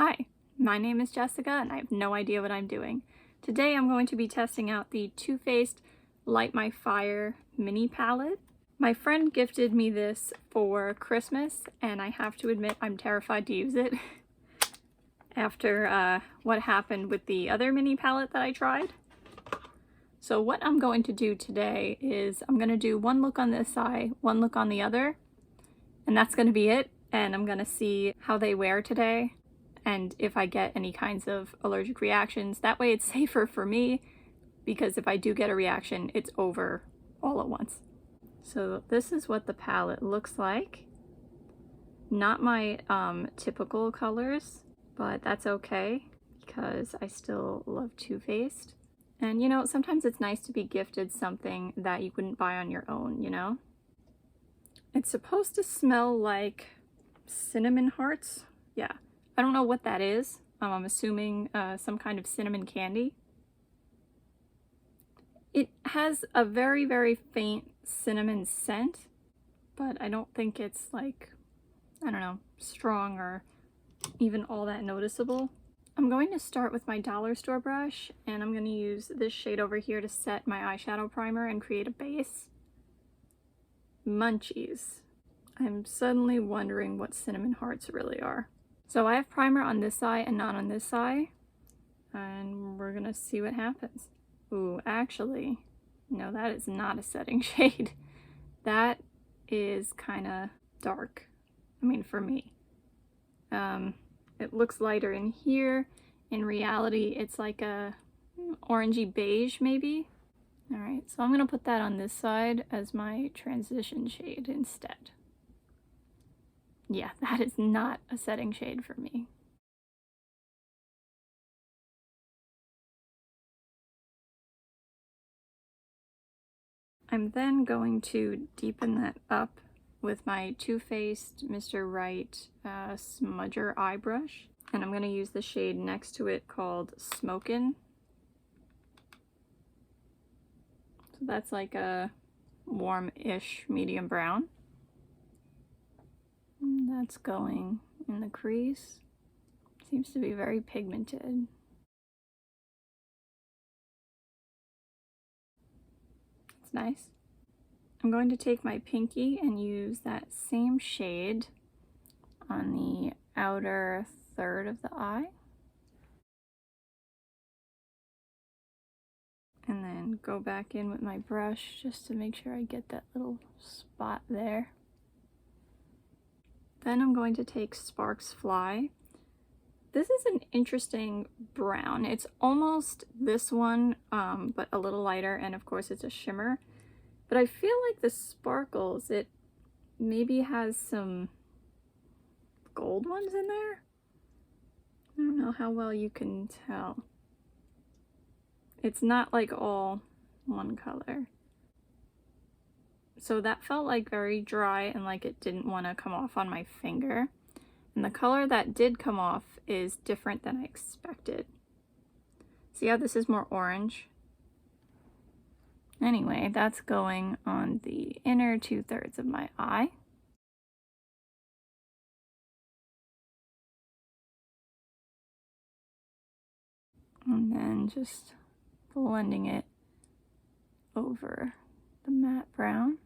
Hi, my name is Jessica and I have no idea what I'm doing. Today I'm going to be testing out the Too Faced Light My Fire mini palette. My friend gifted me this for Christmas and I have to admit I'm terrified to use it after what happened with the other mini palette that I tried. So what I'm going to do today is I'm going to do one look on this eye, one look on the other, and that's going to be it. And I'm going to see how they wear today and if I get any kinds of allergic reactions. That way it's safer for me, because if I do get a reaction, it's over all at once. So this is what the palette looks like. Not my typical colors, but that's okay because I still love Too Faced. And you know, sometimes it's nice to be gifted something that you wouldn't buy on your own, you know? It's supposed to smell like cinnamon hearts. Yeah, I don't know what that is. I'm assuming some kind of cinnamon candy. It has a very, very faint cinnamon scent, but I don't think it's like, I don't know, strong or even all that noticeable. I'm going to start with my dollar store brush, and I'm going to use this shade over here to set my eyeshadow primer and create a base. Munchies. I'm suddenly wondering what cinnamon hearts really are. So I have primer on this eye and not on this eye, and we're going to see what happens. Ooh, actually, no, that is not a setting shade. That is kind of dark. I mean, for me. It looks lighter in here. In reality, it's like a orangey beige, maybe. All right, so I'm gonna put that on this side as my transition shade instead. Yeah, that is not a setting shade for me. I'm then going to deepen that up with my Too Faced Mr. Right Smudger eye brush, and I'm going to use the shade next to it called Smokin'. So that's like a warm-ish medium brown. And that's going in the crease. Seems to be very pigmented. It's nice. I'm going to take my pinky and use that same shade on the outer third of the eye. And then go back in with my brush just to make sure I get that little spot there. Then I'm going to take Sparks Fly. This is an interesting brown. It's almost this one, but a little lighter, and of course it's a shimmer. But I feel like the sparkles, it maybe has some gold ones in there. I don't know how well you can tell. It's not like all one color. So that felt like very dry and like it didn't want to come off on my finger. And the color that did come off is different than I expected. See how this is more orange? Anyway, that's going on the inner 2/3 of my eye. And then just blending it over the matte brown.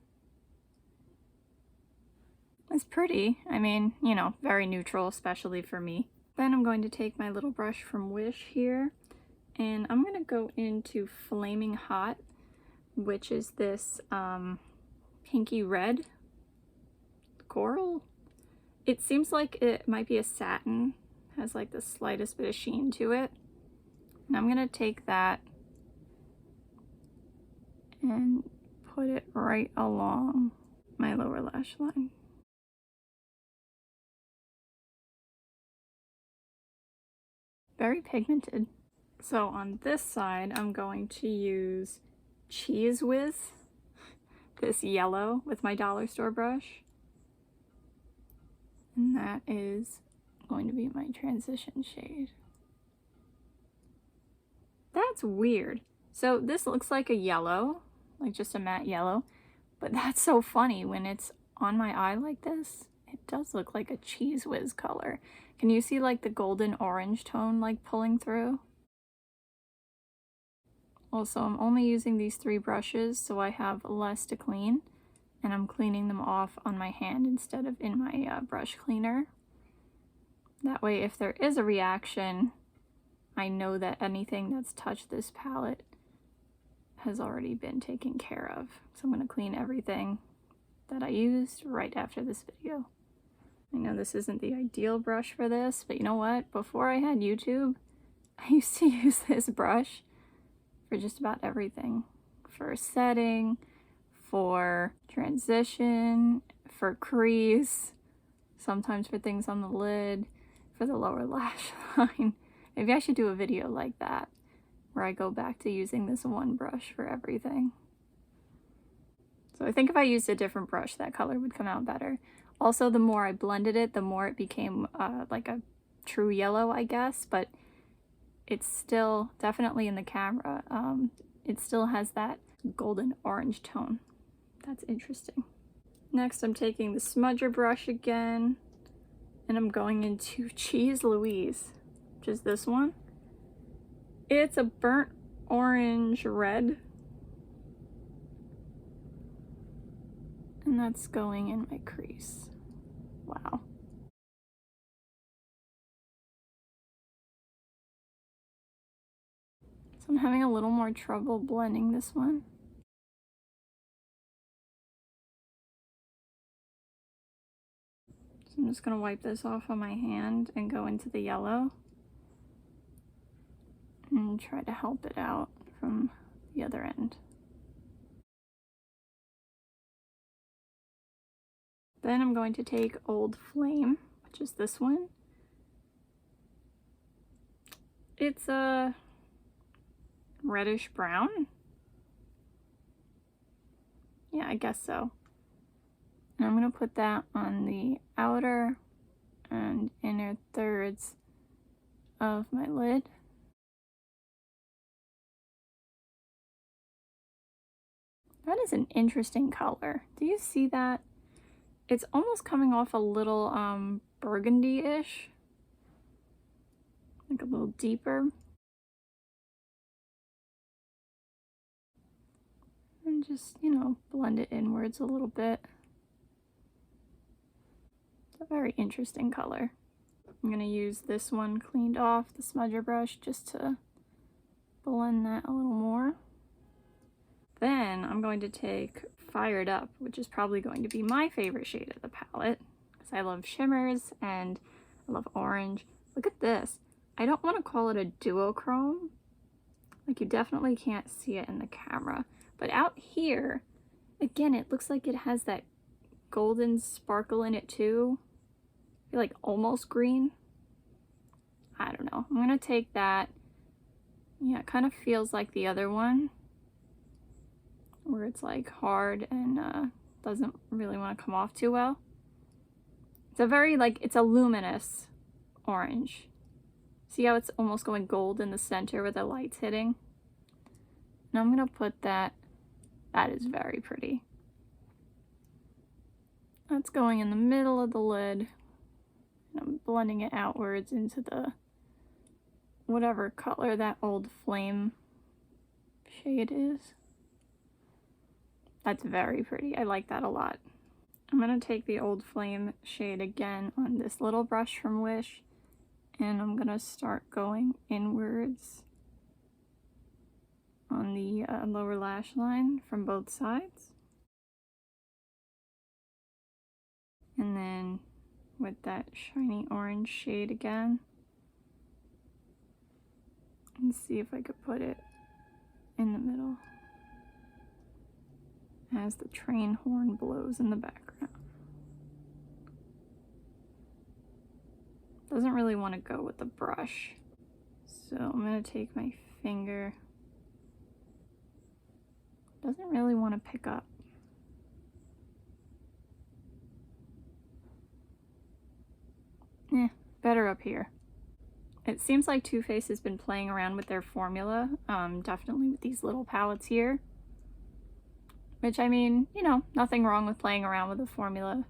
It's pretty. I mean, you know, very neutral, especially for me. Then I'm going to take my little brush from Wish here, and I'm going to go into Flaming Hot, which is this pinky red coral. It seems like it might be a satin, has like the slightest bit of sheen to it. And I'm gonna take that and put it right along my lower lash line. Very pigmented. So on this side, I'm going to use Cheese Whiz, this yellow, with my dollar store brush. And that is going to be my transition shade. That's weird. So this looks like a yellow, like just a matte yellow, but that's so funny when it's on my eye like this. It does look like a Cheese Whiz color. Can you see like the golden orange tone like pulling through? Also, I'm only using these 3 brushes, so I have less to clean, and I'm cleaning them off on my hand instead of in my brush cleaner. That way, if there is a reaction, I know that anything that's touched this palette has already been taken care of. So I'm going to clean everything that I used right after this video. I know this isn't the ideal brush for this, but you know what? Before I had YouTube, I used to use this brush for just about everything. For setting, for transition, for crease, sometimes for things on the lid, for the lower lash line. Maybe I should do a video like that, where I go back to using this one brush for everything. So I think if I used a different brush, that color would come out better. Also, the more I blended it, the more it became like a true yellow, I guess, but it's still, definitely in the camera, it still has that golden orange tone. That's interesting. Next, I'm taking the smudger brush again, and I'm going into Cheese Louise, which is this one. It's a burnt orange red, and that's going in my crease. Wow. So I'm having a little more trouble blending this one. So I'm just going to wipe this off on my hand and go into the yellow and try to help it out from the other end. Then I'm going to take Old Flame, which is this one. It's a reddish brown. Yeah, I guess so. And I'm going to put that on the outer and inner thirds of my lid. That is an interesting color. Do you see that? It's almost coming off a little burgundy-ish. Like a little deeper. And just, you know, blend it inwards a little bit. It's a very interesting color. I'm going to use this one cleaned off, the smudger brush, just to blend that a little more. Then I'm going to take Fired Up, which is probably going to be my favorite shade of the palette, because I love shimmers and I love orange. Look at this. I don't want to call it a duochrome. Like, you definitely can't see it in the camera. But out here, again, it looks like it has that golden sparkle in it too. I feel like almost green. I don't know. I'm going to take that. Yeah, it kind of feels like the other one, where it's like hard and doesn't really want to come off too well. It's a very, like, it's a luminous orange. See how it's almost going gold in the center where the light's hitting? And I'm going to put that. That is very pretty. That's going in the middle of the lid. And I'm blending it outwards into the whatever color that Old Flame shade is. That's very pretty. I like that a lot. I'm going to take the Old Flame shade again on this little brush from Wish, and I'm going to start going inwards on the lower lash line from both sides. And then with that shiny orange shade again, and see if I could put it in the middle as the train horn blows in the background. Doesn't really want to go with the brush, so I'm going to take my finger. Doesn't really want to pick up. Better up here. It seems like Too Faced has been playing around with their formula, definitely with these little palettes here. Which, I mean, you know, nothing wrong with playing around with the formula,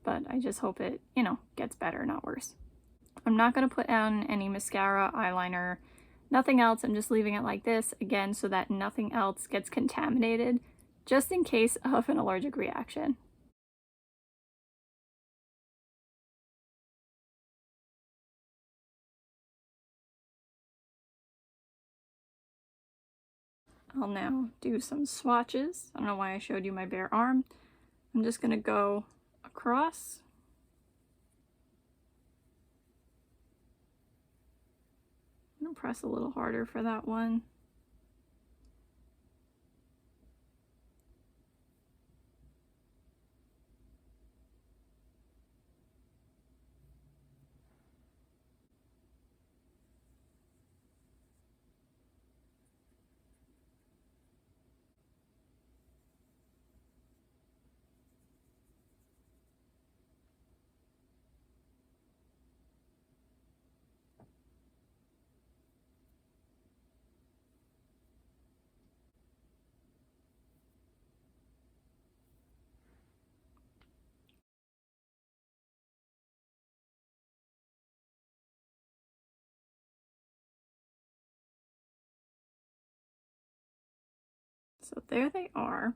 but I just hope it, you know, gets better, not worse. I'm not going to put on any mascara, eyeliner, nothing else. I'm just leaving it like this, again, so that nothing else gets contaminated, just in case of an allergic reaction. I'll now do some swatches. I don't know why I showed you my bare arm. I'm just going to go across. I'm going to press a little harder for that one. So there they are,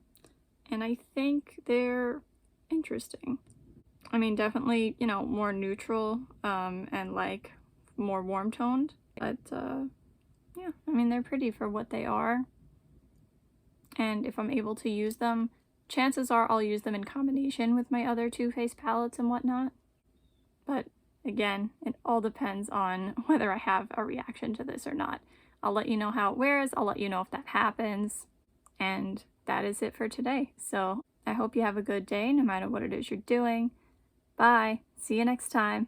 and I think they're interesting. I mean, definitely, you know, more neutral, and like more warm toned, but yeah, I mean, they're pretty for what they are. And if I'm able to use them, chances are I'll use them in combination with my other Too Faced palettes and whatnot. But again, it all depends on whether I have a reaction to this or not. I'll let you know how it wears, I'll let you know if that happens, and that is it for today. So I hope you have a good day no matter what it is you're doing. Bye. See you next time.